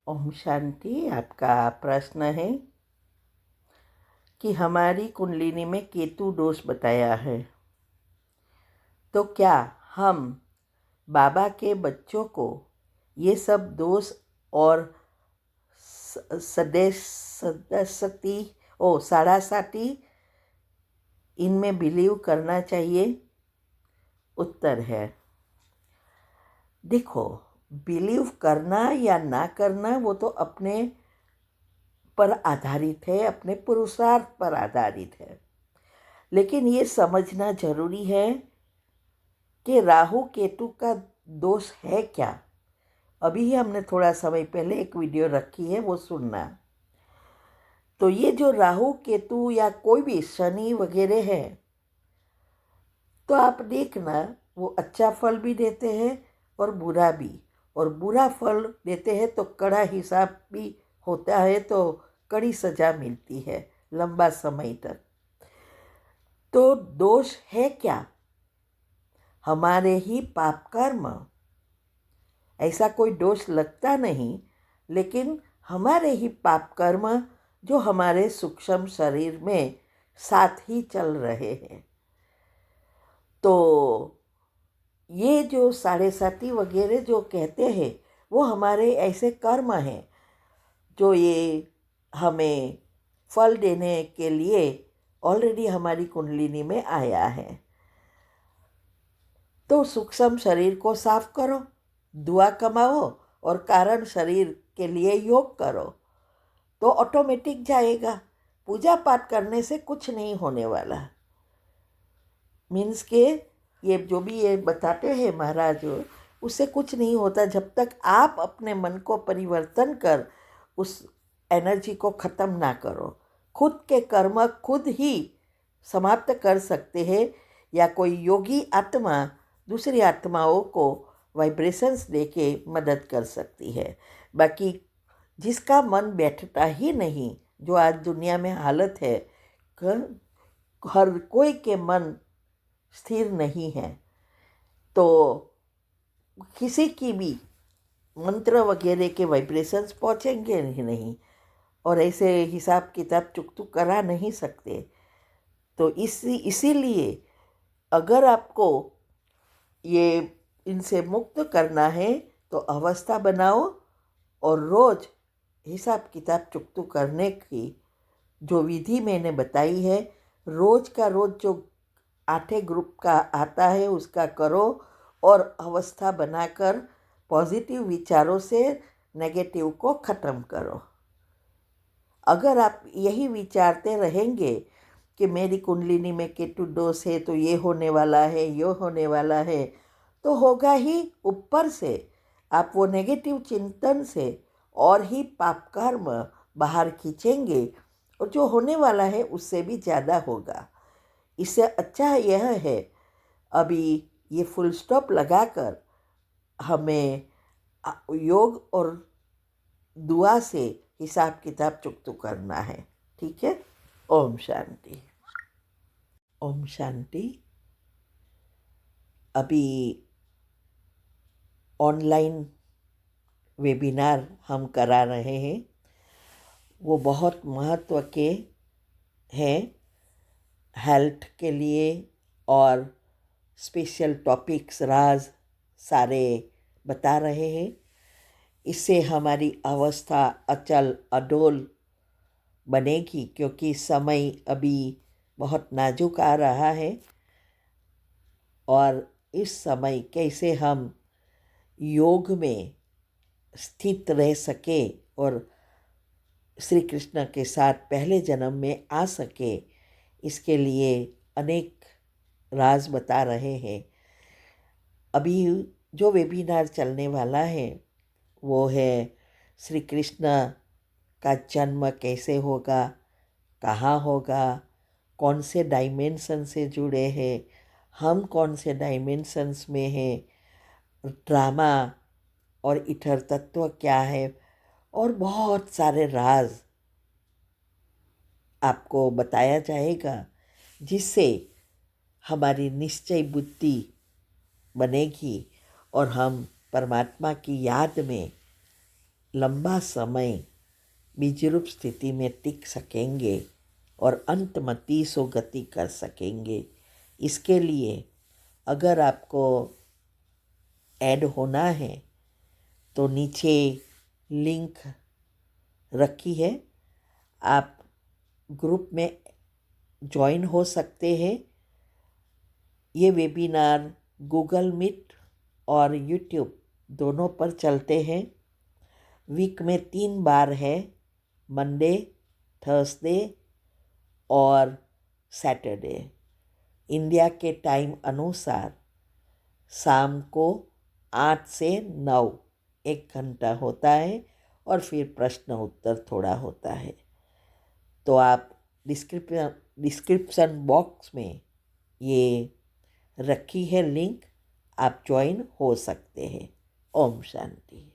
ओम शांति। आपका प्रश्न है कि हमारी कुंडलिनी में केतु दोष बताया है, तो क्या हम बाबा के बच्चों को ये सब दोष और सदस्यती साढ़ासाती इनमें बिलीव करना चाहिए? उत्तर है, देखो, बिलीव करना या ना करना वो तो अपने पर आधारित है, अपने पुरुषार्थ पर आधारित है। लेकिन ये समझना जरूरी है कि राहु केतु का दोष है क्या। अभी ही हमने थोड़ा समय पहले एक वीडियो रखी है, वो सुनना। तो ये जो राहु केतु या कोई भी शनि वगैरह है, तो आप देखना वो अच्छा फल भी देते हैं और बुरा भी। और बुरा फल देते हैं तो कड़ा हिसाब भी होता है, तो कड़ी सजा मिलती है लंबा समय तक। तो दोष है क्या? हमारे ही पाप कर्म। ऐसा कोई दोष लगता नहीं, लेकिन हमारे ही पाप कर्म जो हमारे सूक्ष्म शरीर में साथ ही चल रहे हैं। तो ये जो साढ़े साती वगैरह जो कहते हैं, वो हमारे ऐसे कर्म हैं जो ये हमें फल देने के लिए ऑलरेडी हमारी कुंडलिनी में आया है। तो सूक्ष्म शरीर को साफ करो, दुआ कमाओ और कारण शरीर के लिए योग करो, तो ऑटोमेटिक जाएगा। पूजा पाठ करने से कुछ नहीं होने वाला। मीन्स के ये जो भी ये बताते हैं महाराज, उससे कुछ नहीं होता जब तक आप अपने मन को परिवर्तन कर उस एनर्जी को ख़त्म ना करो। खुद के कर्म खुद ही समाप्त कर सकते हैं, या कोई योगी आत्मा दूसरी आत्माओं को वाइब्रेशंस देके मदद कर सकती है। बाकी जिसका मन बैठता ही नहीं, जो आज दुनिया में हालत है, हर कोई के मन स्थिर नहीं है, तो किसी की भी मंत्र वगैरह के वाइब्रेशंस पहुँचेंगे ही नहीं, और ऐसे हिसाब किताब चुक करा नहीं सकते। तो इसीलिए अगर आपको ये इनसे मुक्त करना है तो अवस्था बनाओ, और रोज़ हिसाब किताब चुकतू करने की जो विधि मैंने बताई है, रोज़ का रोज़ जो 8 ग्रुप का आता है उसका करो, और अवस्था बनाकर पॉजिटिव विचारों से नेगेटिव को ख़त्म करो। अगर आप यही विचारते रहेंगे कि मेरी कुंडलिनी में केतु दोष है तो ये होने वाला है, ये होने वाला है, तो होगा ही। ऊपर से आप वो नेगेटिव चिंतन से और ही पाप कर्म बाहर खींचेंगे, और जो होने वाला है उससे भी ज़्यादा होगा। इससे अच्छा यह है अभी ये फुल स्टॉप लगाकर हमें योग और दुआ से हिसाब किताब चुकतू करना है। ठीक है। ओम शांति। ओम शांति। अभी ऑनलाइन वेबिनार हम करा रहे हैं, वो बहुत महत्व के हैं हेल्थ के लिए, और स्पेशल टॉपिक्स राज सारे बता रहे हैं। इससे हमारी अवस्था अचल अडोल बनेगी, क्योंकि समय अभी बहुत नाजुक आ रहा है, और इस समय कैसे हम योग में स्थित रह सके और श्री कृष्ण के साथ पहले जन्म में आ सके, इसके लिए अनेक राज बता रहे हैं। अभी जो वेबिनार चलने वाला है वो है श्री कृष्ण का जन्म कैसे होगा, कहाँ होगा, कौन से डायमेंशन से जुड़े हैं, हम कौन से डायमेंशंस में हैं, ड्रामा और इथर तत्व क्या है, और बहुत सारे राज आपको बताया जाएगा, जिससे हमारी निश्चय बुद्धि बनेगी और हम परमात्मा की याद में लंबा समय बीजरूप स्थिति में टिक सकेंगे और अंतमति सो गति कर सकेंगे। इसके लिए अगर आपको ऐड होना है तो नीचे लिंक रखी है, आप ग्रुप में ज्वाइन हो सकते हैं। ये वेबिनार गूगल मीट और यूट्यूब दोनों पर चलते हैं। वीक में 3 बार है, मंडे, थर्सडे और सैटरडे। इंडिया के टाइम अनुसार शाम को 8 से 9 1 घंटा होता है और फिर प्रश्न उत्तर थोड़ा होता है। तो आप डिस्क्रिप्शन बॉक्स में ये रखी है लिंक, आप ज्वाइन हो सकते हैं। ओम शांति।